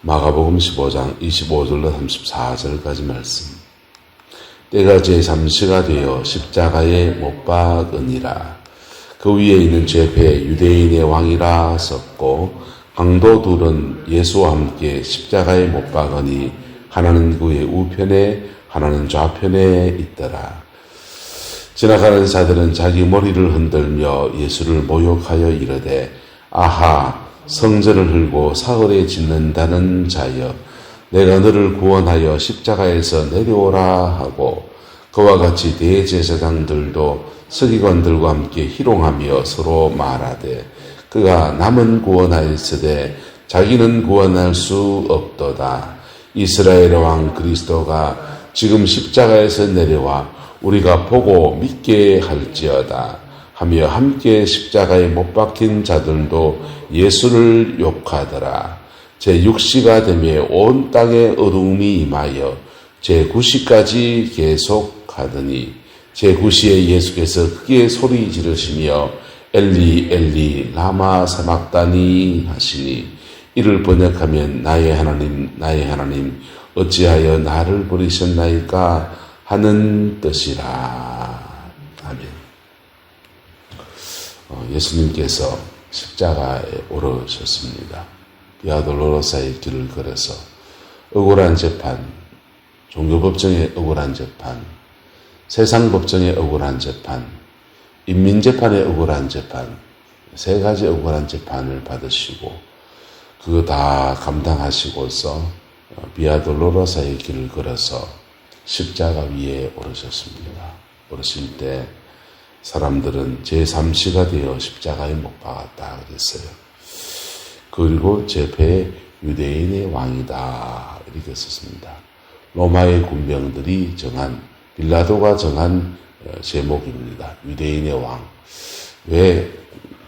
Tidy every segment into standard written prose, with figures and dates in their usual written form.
마가복음 15장 25절로 34절까지 말씀. 때가 제3시가 되어 십자가에 못 박으니라. 그 위에 있는 죄패 유대인의 왕이라 썼고 강도 둘은 예수와 함께 십자가에 못 박으니 하나는 그의 우편에 하나는 좌편에 있더라. 지나가는 자들은 자기 머리를 흔들며 예수를 모욕하여 이르되 아하 성전을 헐고 사흘에 짓는다는 자여 내가 너를 구원하여 십자가에서 내려오라 하고 그와 같이 대제사장들도 서기관들과 함께 희롱하며 서로 말하되 그가 남은 구원하였으되 자기는 구원할 수 없도다. 이스라엘의 왕 그리스도가 지금 십자가에서 내려와 우리가 보고 믿게 할지어다 하며 함께 십자가에 못 박힌 자들도 예수를 욕하더라. 제6시가 되며 온 땅에 어두움이 임하여 제9시까지 계속하더니 제9시에 예수께서 크게 소리 지르시며 엘리 엘리 라마 사막다니 하시니 이를 번역하면 나의 하나님 어찌하여 나를 버리셨나이까 하는 뜻이라. 아멘. 예수님께서 십자가에 오르셨습니다. 비아 돌로로사의 길을 걸어서 억울한 재판, 종교법정의 억울한 재판, 세상법정의 억울한 재판, 인민재판의 억울한 재판, 세 가지 억울한 재판을 받으시고 그거 다 감당하시고서 비아 돌로로사의 길을 걸어서 십자가 위에 오르셨습니다. 오르실 때 사람들은 제3시가 되어 십자가에 못 박았다 그랬어요. 그리고 제패 유대인의 왕이다 이렇게 썼습니다. 로마의 군병들이 정한 빌라도가 정한 제목입니다. 유대인의 왕. 왜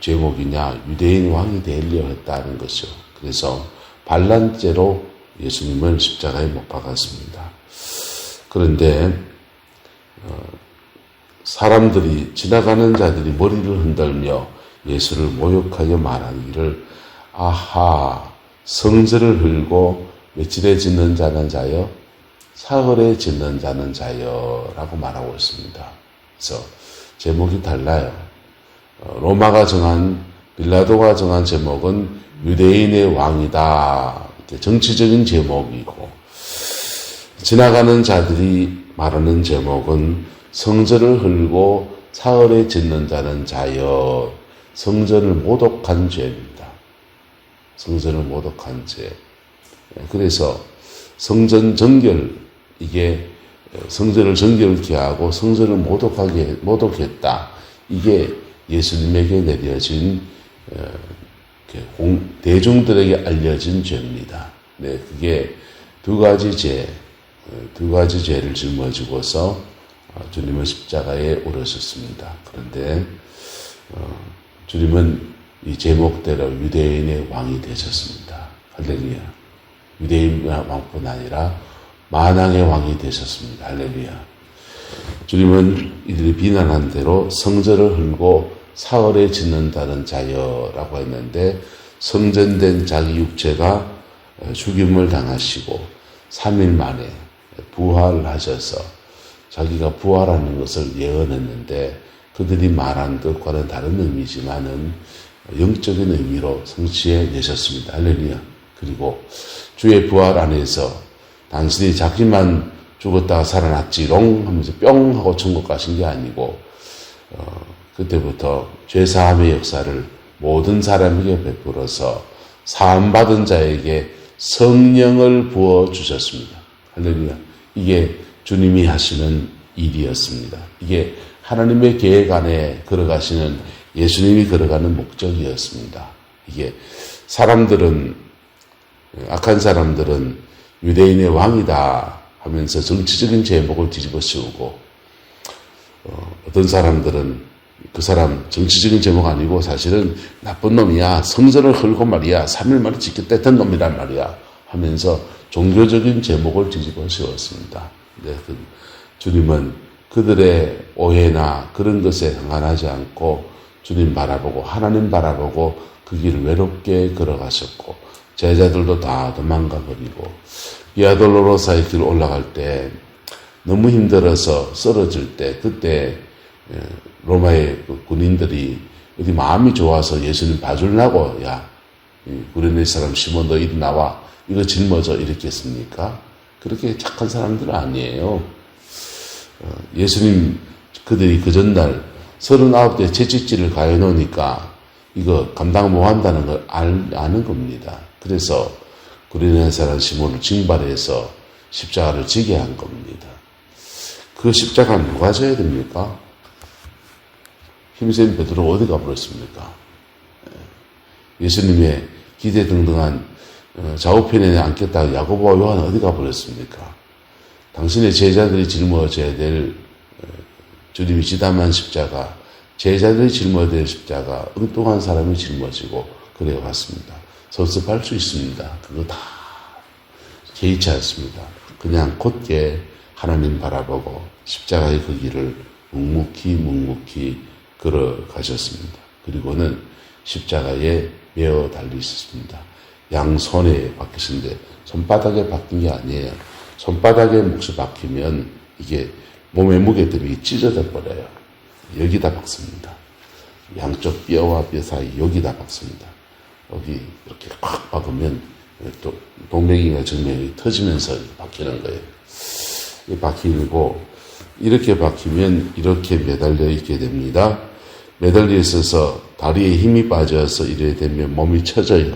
제목이냐? 유대인 왕이 되려 했다는 것이죠. 그래서 반란죄로 예수님을 십자가에 못 박았습니다. 그런데 사람들이 지나가는 자들이 머리를 흔들며 예수를 모욕하여 말하기를 아하 성전을 헐고 며칠에 짓는 자는 자여 사흘에 짓는 자는 자여 라고 말하고 있습니다. 그래서 제목이 달라요. 로마가 정한 빌라도가 정한 제목은 유대인의 왕이다. 정치적인 제목이고 지나가는 자들이 말하는 제목은 성전을 헐고 사흘에 짓는 자는 자여 성전을 모독한 죄입니다. 성전을 모독한 죄. 그래서 성전 정결 이게 성전을 정결케 하고 성전을 모독했다. 이게 예수님에게 내려진 대중들에게 알려진 죄입니다. 네, 그게 두 가지 죄를 짊어지고서 주님은 십자가에 오르셨습니다. 그런데 주님은 이 제목대로 유대인의 왕이 되셨습니다. 할렐루야. 유대인 왕뿐 아니라 만왕의 왕이 되셨습니다. 할렐루야. 주님은 이들이 비난한 대로 성전을 헐고 사흘에 짓는다는 자여라고 했는데 성전된 자기 육체가 죽임을 당하시고 3일 만에 부활하셔서 자기가 부활하는 것을 예언했는데 그들이 말한 것과는 다른 의미지만은 영적인 의미로 성취해내셨습니다. 할렐루야. 그리고 주의 부활 안에서 당신이 자기만 죽었다가 살아났지롱 하면서 뿅 하고 천국 가신 게 아니고 그때부터 죄사함의 역사를 모든 사람에게 베풀어서 사함받은 자에게 성령을 부어주셨습니다. 할렐루야. 이게 주님이 하시는 일이었습니다. 이게 하나님의 계획 안에 걸어가시는 예수님이 걸어가는 목적이었습니다. 이게 악한 사람들은 유대인의 왕이다 하면서 정치적인 제목을 뒤집어 씌우고 어떤 사람들은 그 사람 정치적인 제목 아니고 사실은 나쁜 놈이야. 성전을 헐고 말이야. 3일 만에 짓겠다 했던 놈이란 말이야. 하면서 종교적인 제목을 뒤집어 씌웠습니다. 네, 주님은 그들의 오해나 그런 것에 상관하지 않고 주님 바라보고 하나님 바라보고 그 길을 외롭게 걸어가셨고 제자들도 다 도망가 버리고 비아 돌로로사의 길 올라갈 때 너무 힘들어서 쓰러질 때 그때 로마의 군인들이 어디 마음이 좋아서 예수님 봐주려고 야 구레네 사람 시몬 너 이리 나와 이거 짊어져 이랬겠습니까? 그렇게 착한 사람들은 아니에요. 예수님 그들이 그 전날 39대 채찍질을 가해놓으니까 이거 감당 못한다는 걸 아는 겁니다. 그래서 구레네 사람 시몬을 징발해서 십자가를 지게 한 겁니다. 그 십자가 누가 져야 됩니까? 힘센 베드로 어디 가버렸습니까? 예수님의 기대등등한 좌우편에 앉겠다고 야고보와 요한 어디 가버렸습니까? 당신의 제자들이 짊어져야 될 주님이 지담한 십자가, 제자들이 짊어져야 될 십자가, 엉뚱한 사람이 짊어지고 그래 왔습니다. 섭섭할 수 있습니다. 그거 다 개의치 않습니다. 그냥 곧게 하나님 바라보고 십자가의 그 길을 묵묵히 걸어가셨습니다. 그리고는 십자가에 매어 달리셨습니다. 양손에 박히신데 손바닥에 박힌 게 아니에요. 손바닥에 몫이 박히면 이게 몸의 무게 때문에 찢어져 버려요. 여기다 박습니다. 양쪽 뼈와 뼈 사이 여기다 박습니다. 여기 이렇게 꽉 박으면 또 동맥이나 정맥이 터지면서 박히는 거예요. 박히고 이렇게 박히면 이렇게 매달려 있게 됩니다. 매달려 있어서 다리에 힘이 빠져서 이래 되면 몸이 처져요.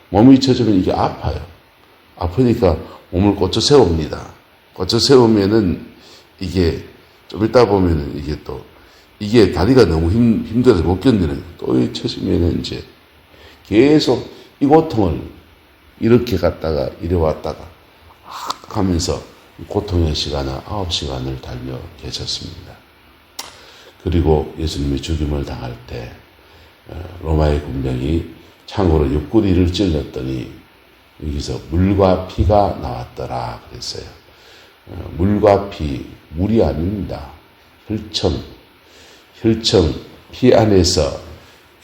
몸이 처지면 이게 아파요. 아프니까 몸을 꽂혀 세웁니다. 꽂혀 세우면은 이게 좀 있다 보면은 이게 다리가 너무 힘들어서 못 견디는 또 처지면은 이제 계속 이 고통을 이렇게 갔다가 이래 왔다가 하면서 고통의 시간을 9시간을 달려 계셨습니다. 그리고 예수님이 죽임을 당할 때 로마의 군병이 창으로 옆구리를 찔렀더니 여기서 물과 피가 나왔더라 그랬어요. 물과 피, 물이 아닙니다. 혈청, 피 안에서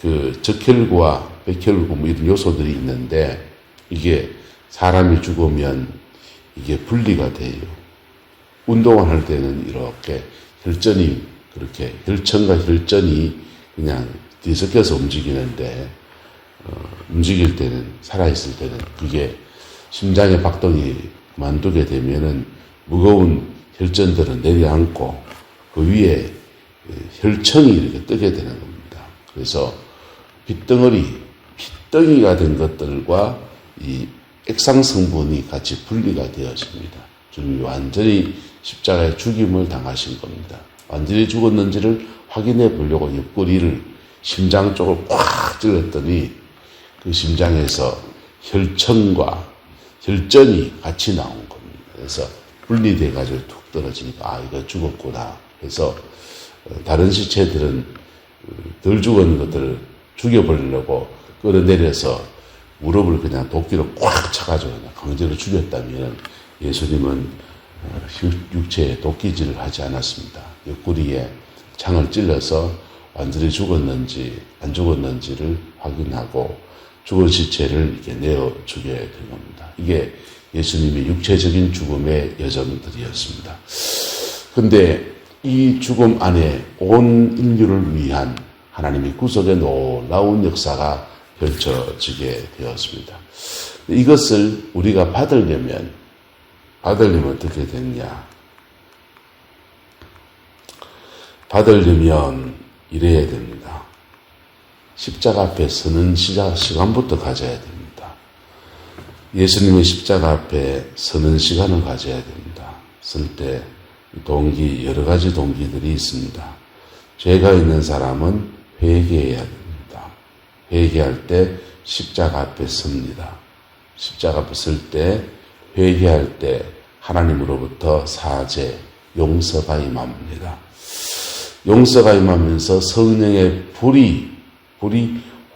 그 적혈구와 백혈구 뭐 이런 요소들이 있는데 이게 사람이 죽으면 이게 분리가 돼요. 운동을 할 때는 이렇게 혈전이 그렇게 혈청과 혈전이 그냥 뒤섞여서 움직이는데 움직일 때는 살아있을 때는 그게 심장의 박동이 그만두게 되면은 무거운 혈전들은 내려앉고 그 위에 혈청이 이렇게 뜨게 되는 겁니다. 그래서 핏덩이가 된 것들과 이 액상 성분이 같이 분리가 되어집니다. 주님이 완전히 십자가에 죽임을 당하신 겁니다. 완전히 죽었는지를 확인해 보려고 옆구리를 심장 쪽을 꽉 찔렀더니 그 심장에서 혈청과 혈전이 같이 나온 겁니다. 그래서 분리돼 가지고 툭 떨어지니까 이거 죽었구나. 그래서 다른 시체들은 덜 죽은 것들을 죽여버리려고 끌어내려서 무릎을 그냥 도끼로 꽉 차가지고 그냥 강제로 죽였다면 예수님은 육체에 도끼질을 하지 않았습니다. 옆구리에 창을 찔러서 완전히 죽었는지 안 죽었는지를 확인하고 죽은 시체를 이렇게 내어 주게 된 겁니다. 이게 예수님의 육체적인 죽음의 여정들이었습니다. 근데 이 죽음 안에 온 인류를 위한 하나님의 구속의 놀라운 역사가 펼쳐지게 되었습니다. 이것을 우리가 받으려면 어떻게 됐냐? 받으려면 이래야 됩니다. 십자가 앞에 서는 시간부터 가져야 됩니다. 예수님의 십자가 앞에 서는 시간을 가져야 됩니다. 설 때 여러 가지 동기들이 있습니다. 죄가 있는 사람은 회개해야 됩니다. 회개할 때 십자가 앞에 섭니다. 십자가 앞에 설 때 회개할 때 하나님으로부터 사죄, 용서가 임합니다. 용서가 임하면서 성령의 불이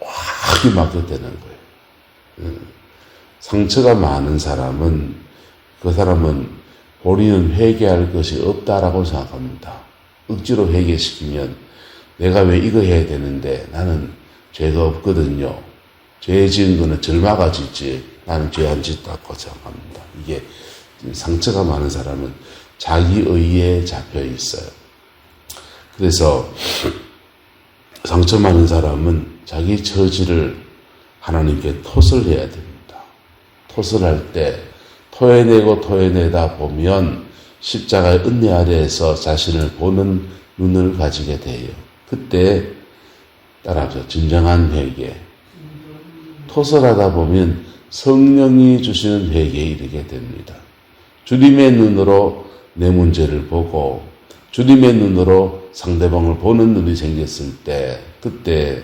확 임하게 되는 거예요. 상처가 많은 사람은 그 사람은 본인은 회개할 것이 없다라고 생각합니다. 억지로 회개시키면 내가 왜 이거 해야 되는데 나는 죄가 없거든요. 죄 지은 거는 절마가 짓지 나는 죄 안 짓다고 생각합니다. 이게 상처가 많은 사람은 자기 의에 잡혀 있어요. 그래서 상처 많은 사람은 자기 처지를 하나님께 토설해야 됩니다. 토설할 때 토해내다 보면 십자가의 은혜 아래에서 자신을 보는 눈을 가지게 돼요. 그때 따라서 진정한 회개. 토설하다 보면 성령이 주시는 회개에 이르게 됩니다. 주님의 눈으로 내 문제를 보고 주님의 눈으로 상대방을 보는 눈이 생겼을 때 그때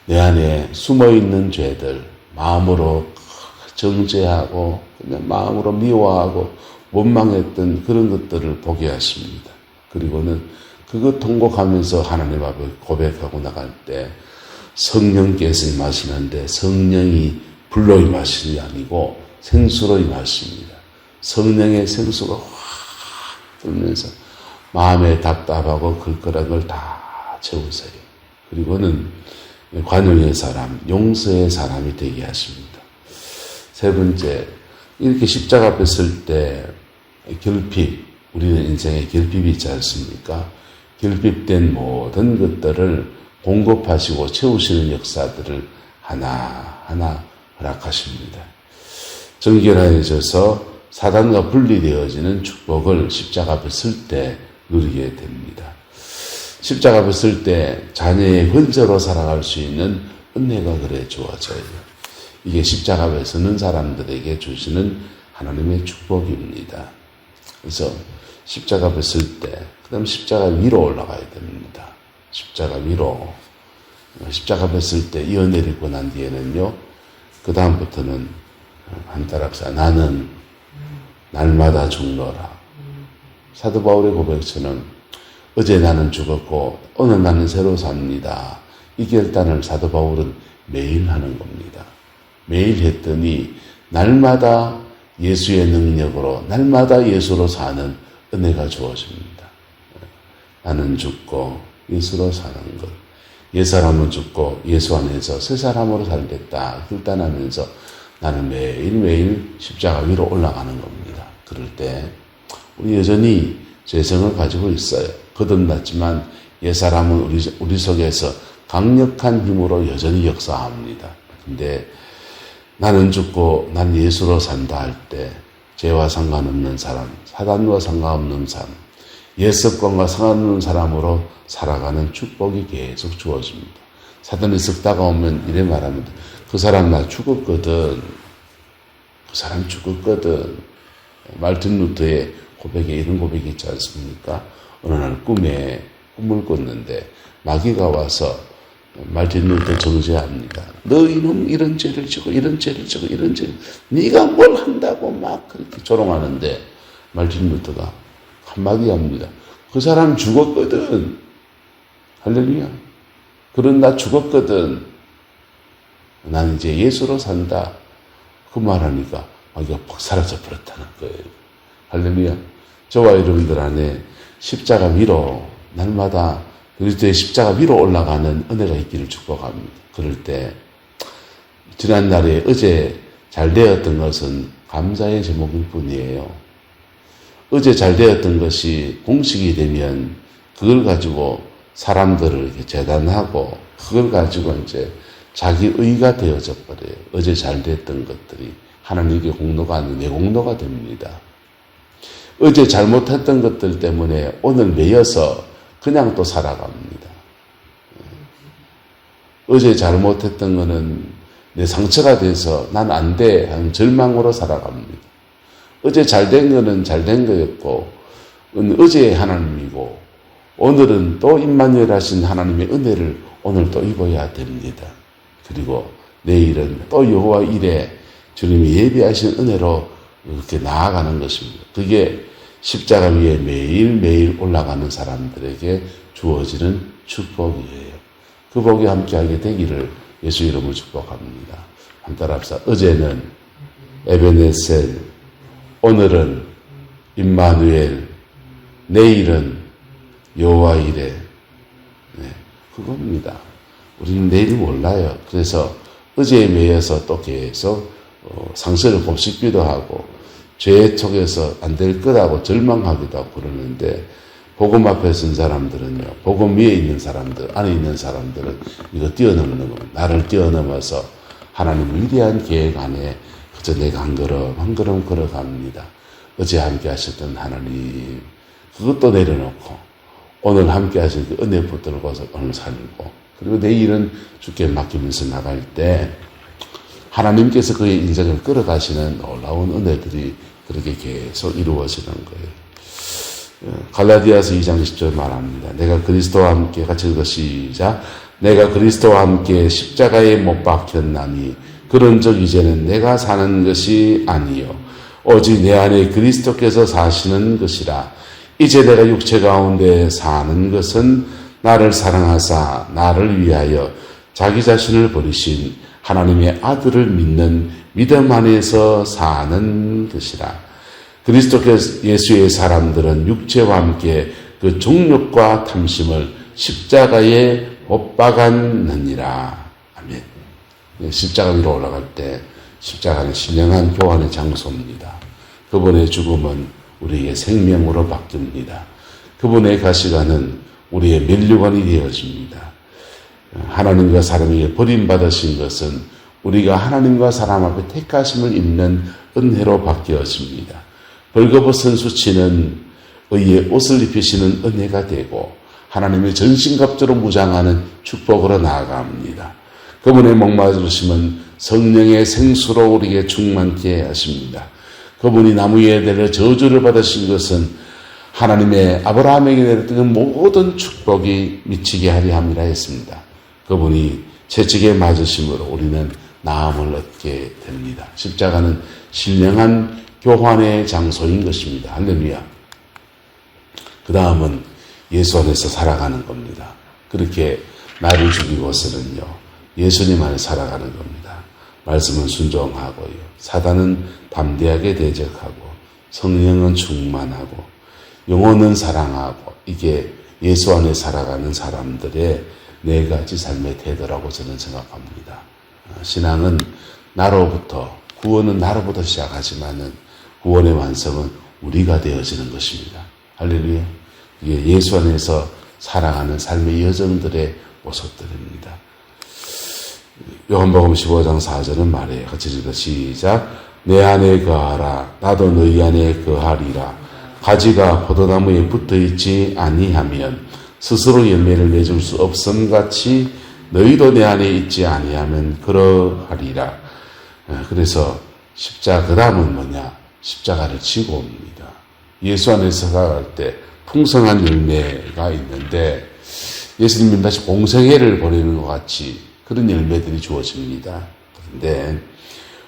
내 안에 숨어있는 죄들 마음으로 정죄하고 그냥 마음으로 미워하고 원망했던 그런 것들을 보게 하십니다. 그리고는 그거 통곡하면서 하나님 앞에 고백하고 나갈 때 성령께서 임하시는데 성령이 불로 임하시는 게 아니고 생수로 임하십니다. 성령의 생수가 확 들면서 마음에 답답하고 걸걸한 걸 다 채우세요. 그리고는 관용의 사람, 용서의 사람이 되게 하십니다. 세 번째, 이렇게 십자가 앞에 설 때 결핍, 우리는 인생에 결핍이 있지 않습니까? 결핍된 모든 것들을 공급하시고 채우시는 역사들을 하나하나 허락하십니다. 정결해져서 사단과 분리되어지는 축복을 십자가 앞에 설 때 누리게 됩니다. 십자가 앞에 설 때 자녀의 권세로 살아갈 수 있는 은혜가 그래 주어져요. 이게 십자가 앞에 서는 사람들에게 주시는 하나님의 축복입니다. 그래서 십자가 앞에 설 때, 그 다음 십자가 위로 올라가야 됩니다. 십자가 위로. 십자가 앞에 설 때 이 은혜를 입고 난 뒤에는요, 그 다음부터는 한 따라서 나는 날마다 죽노라. 사도 바울의 고백처럼 어제 나는 죽었고 오늘 나는 새로 삽니다. 이 결단을 사도 바울은 매일 하는 겁니다. 매일 했더니 날마다 예수의 능력으로 날마다 예수로 사는 은혜가 주어집니다. 나는 죽고 예수로 사는 것. 옛사람은 죽고 예수 안에서 새 사람으로 살겠다 결단하면서 나는 매일매일 십자가 위로 올라가는 겁니다. 그럴 때 우리 여전히 죄성을 가지고 있어요. 거듭났지만 옛사람은 우리 속에서 강력한 힘으로 여전히 역사합니다. 근데 나는 죽고 난 예수로 산다 할 때 죄와 상관없는 사람, 사단과 상관없는 사람, 옛 습관과 상관없는 사람으로 살아가는 축복이 계속 주어집니다. 사단이 쓱 다가오면 이래 말합니다. 그 사람 나 죽었거든. 그 사람 죽었거든. 말틴 루터의 고백에 이런 고백이 있지 않습니까? 어느 날 꿈에 꿈을 꿨는데 마귀가 와서 말틴 루터 정죄합니다. 너 이놈 이런 죄를 지고 이런 죄를 지고 이런 죄를 네가 뭘 한다고 막 그렇게 조롱하는데 말틴 루터가 한마디 합니다. 그 사람 죽었거든. 할렐루야. 그런 나 죽었거든. 난 이제 예수로 산다. 그 말하니까 마귀가 퍽 사라져 버렸다는 거예요. 할렐루야. 저와 여러분들 안에 십자가 위로 날마다 그리스도의 십자가 위로 올라가는 은혜가 있기를 축복합니다. 그럴 때 지난날에 어제 잘 되었던 것은 감사의 제목일 뿐이에요. 어제 잘 되었던 것이 공식이 되면 그걸 가지고 사람들을 이렇게 재단하고 그걸 가지고 이제 자기 의가 되어져 버려요. 어제 잘 됐던 것들이 하나님께 공로가 아닌 내 공로가 됩니다. 어제 잘못했던 것들 때문에 오늘 매여서 그냥 또 살아갑니다. 어제 잘못했던 거는 내 상처가 돼서 난 안 돼 하는 절망으로 살아갑니다. 어제 잘된 거는 잘된 거였고 어제의 하나님이고 오늘은 또 임마누엘 하신 하나님의 은혜를 오늘 또 입어야 됩니다. 그리고 내일은 또 여호와 일에 주님이 예비하신 은혜로 이렇게 나아가는 것입니다. 그게 십자가 위에 매일매일 올라가는 사람들에게 주어지는 축복이에요. 그 복이 함께하게 되기를 예수 이름으로 축복합니다. 한 따라합시다. 어제는 에베네셀, 오늘은 임마누엘, 내일은 여호와 이레. 네, 그겁니다. 우리는 내일 몰라요. 그래서 의지에 매여서 또 계속 상처를 곱씹기도 하고 죄 속에서 안 될 거라고 절망하기도 하고 그러는데 복음 앞에 선 사람들은요, 복음 위에 있는 사람들, 안에 있는 사람들은 이거 뛰어넘는 겁니다. 나를 뛰어넘어서 하나님 위대한 계획 안에 그저 내가 한 걸음 걸어갑니다. 어제 함께 하셨던 하나님, 그것도 내려놓고 오늘 함께 하신 그 은혜 붙들고서 오늘 살고, 그리고 내일은 주께 맡기면서 나갈 때 하나님께서 그의 인생을 끌어가시는 놀라운 은혜들이 그렇게 계속 이루어지는 거예요. 갈라디아서 2장 10절 말합니다. 내가 그리스도와 함께, 같이 읽어 시작. 내가 그리스도와 함께 십자가에 못 박혔나니 그런즉 이제는 내가 사는 것이 아니요 오직 내 안에 그리스도께서 사시는 것이라. 이제 내가 육체 가운데 사는 것은 나를 사랑하사 나를 위하여 자기 자신을 버리신 하나님의 아들을 믿는 믿음 안에서 사는 것이라. 그리스도 예수의 사람들은 육체와 함께 그 정욕과 탐심을 십자가에 못 박았느니라. 아멘. 십자가 위로 올라갈 때 십자가는 신령한 교환의 장소입니다. 그분의 죽음은 우리에게 생명으로 바뀝니다. 그분의 가시관은 우리의 면류관이 되어집니다. 하나님과 사람에게 버림받으신 것은 우리가 하나님과 사람 앞에 택하심을 입는 은혜로 바뀌어집니다. 벌거벗은 수치는 의의 옷을 입히시는 은혜가 되고 하나님의 전신갑주로 무장하는 축복으로 나아갑니다. 그분의 목마르심은 성령의 생수로 우리에게 충만케 하십니다. 그분이 나무 위에 내려 저주를 받으신 것은 하나님의 아브라함에게 내렸던 모든 축복이 미치게 하려 함이라 했습니다. 그분이 채찍에 맞으심으로 우리는 나음을 얻게 됩니다. 십자가는 신령한 교환의 장소인 것입니다. 할렐루야. 그 다음은 예수 안에서 살아가는 겁니다. 그렇게 나를 죽이고서는요, 예수님 안에 살아가는 겁니다. 말씀은 순종하고요, 사단은 담대하게 대적하고, 성령은 충만하고, 영혼은 사랑하고, 이게 예수 안에 살아가는 사람들의 네 가지 삶의 태도라고 저는 생각합니다. 신앙은 나로부터, 구원은 나로부터 시작하지만은 구원의 완성은 우리가 되어지는 것입니다. 할렐루야. 이게 예수 안에서 살아가는 삶의 여정들의 모습들입니다. 요한복음 15장 4절은 말해요. 같이 읽어 시작. 내 안에 거하라. 나도 너희 안에 거하리라. 가지가 포도나무에 붙어있지 아니하면 스스로 열매를 맺을 수 없음같이 너희도 내 안에 있지 아니하면 그러하리라. 그래서 십자가, 그 다음은 뭐냐? 십자가를 지고 옵니다. 예수 안에서 살아갈 때 풍성한 열매가 있는데 예수님은 다시 공생애를 보내는 것 같이 그런 열매들이 주어집니다. 그런데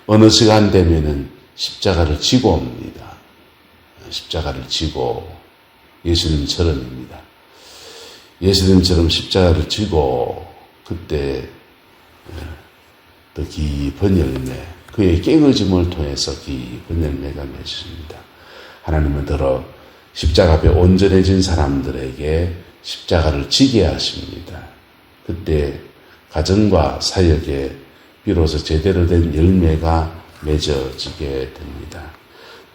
어느 시간 되면은 십자가를 지고 옵니다. 십자가를 지고 예수님처럼입니다. 예수님처럼 십자가를 지고 그때 더 깊은 열매, 그의 깨어짐을 통해서 깊은 열매가 맺습니다. 하나님은 더러 십자가 앞에 온전해진 사람들에게 십자가를 지게 하십니다. 그때 가정과 사역에 비로소 제대로 된 열매가 맺어지게 됩니다.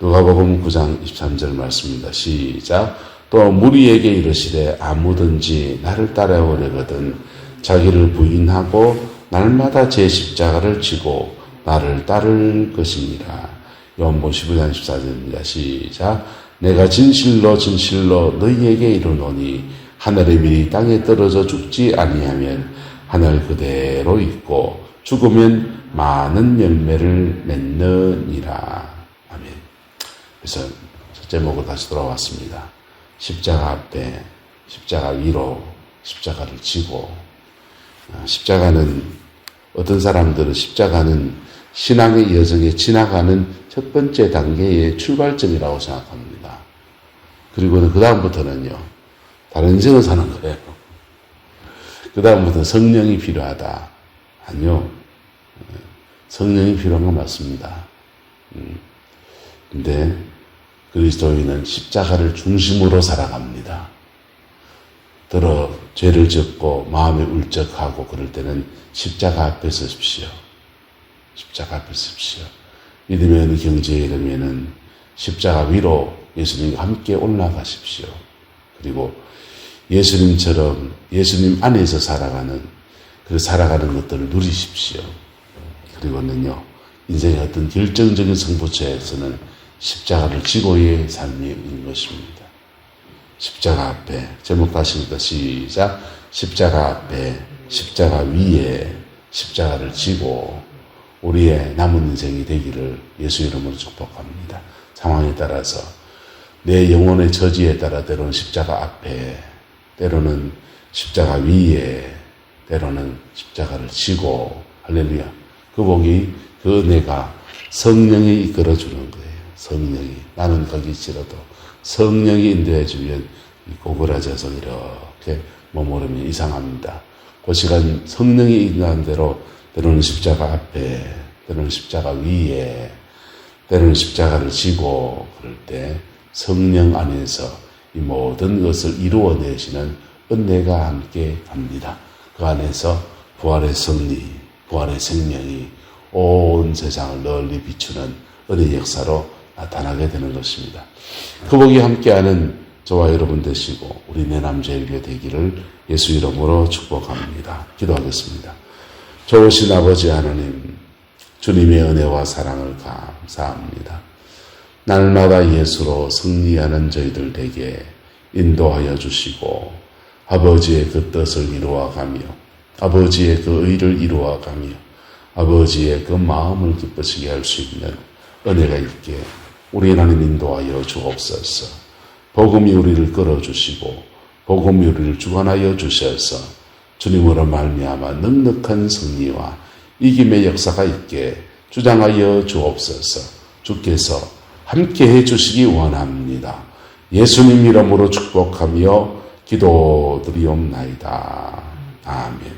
누가복음 9장 23절 말씀입니다. 시작. 또 무리에게 이르시되 아무든지 나를 따라오려거든 자기를 부인하고 날마다 제 십자가를 지고 나를 따를 것이니라. 요한복음 15장 14절입니다. 시작. 내가 진실로 진실로 너희에게 이르노니 하늘의 밀이 땅에 떨어져 죽지 아니하면 하늘 그대로 있고 죽으면 많은 열매를 맺느니라. 아멘. 그래서 첫째 목으로 다시 돌아왔습니다. 십자가 앞에, 십자가 위로 십자가를 지고, 십자가는 어떤 사람들은 십자가는 신앙의 여정에 지나가는 첫 번째 단계의 출발점이라고 생각합니다. 그리고는 그 다음부터는요, 다른 인생을 사는 거예요. 그 다음부터는 성령이 필요하다. 아니요. 성령이 필요한 건 맞습니다. 근데 그리스도인은 십자가를 중심으로 살아갑니다. 더러 죄를 짓고 마음이 울적하고 그럴 때는 십자가 앞에 서십시오. 십자가 앞에 서십시오. 믿음의 어느 경제에 이르면은 십자가 위로 예수님과 함께 올라가십시오. 그리고 예수님처럼 예수님 안에서 살아가는 것들을 누리십시오. 그리고는요, 인생의 어떤 결정적인 승부처에서는 십자가를 지고의 삶인 것입니다. 십자가 앞에, 제목 다시입니다. 시작. 십자가 앞에, 십자가 위에 십자가를 지고 우리의 남은 인생이 되기를 예수 이름으로 축복합니다. 상황에 따라서 내 영혼의 처지에 따라 때로는 십자가 앞에, 때로는 십자가 위에, 때로는 십자가를 지고, 할렐루야. 그 복이, 그 은혜가 성령이 이끌어주는 거예요. 성령이. 나는 가기 싫어도 성령이 인도해주면 고그라져서 이렇게 머무르면 이상합니다. 그 시간 성령이 인도한 대로 때로는 십자가 앞에, 때로는 십자가 위에, 때로는 십자가를 지고 그럴 때 성령 안에서 이 모든 것을 이루어내시는 은혜가 함께 갑니다. 그 안에서 부활의 승리, 부활의 생명이 온 세상을 널리 비추는 은혜 역사로 나타나게 되는 것입니다. 그 복이 함께하는 저와 여러분 되시고 우리 내남자일교 되기를 예수 이름으로 축복합니다. 기도하겠습니다. 좋으신 아버지 하나님, 주님의 은혜와 사랑을 감사합니다. 날마다 예수로 승리하는 저희들 되게 인도하여 주시고 아버지의 그 뜻을 이루어가며 아버지의 그 의를 이루어가며 아버지의 그 마음을 기쁘시게 할 수 있는 은혜가 있게 우리 하나님 인도하여 주옵소서. 복음이 우리를 끌어주시고 복음이 우리를 주관하여 주셔서 주님으로 말미암아 넉넉한 승리와 이김의 역사가 있게 주장하여 주옵소서. 주께서 함께 해주시기 원합니다. 예수님 이름으로 축복하며 기도드리옵나이다. 아멘.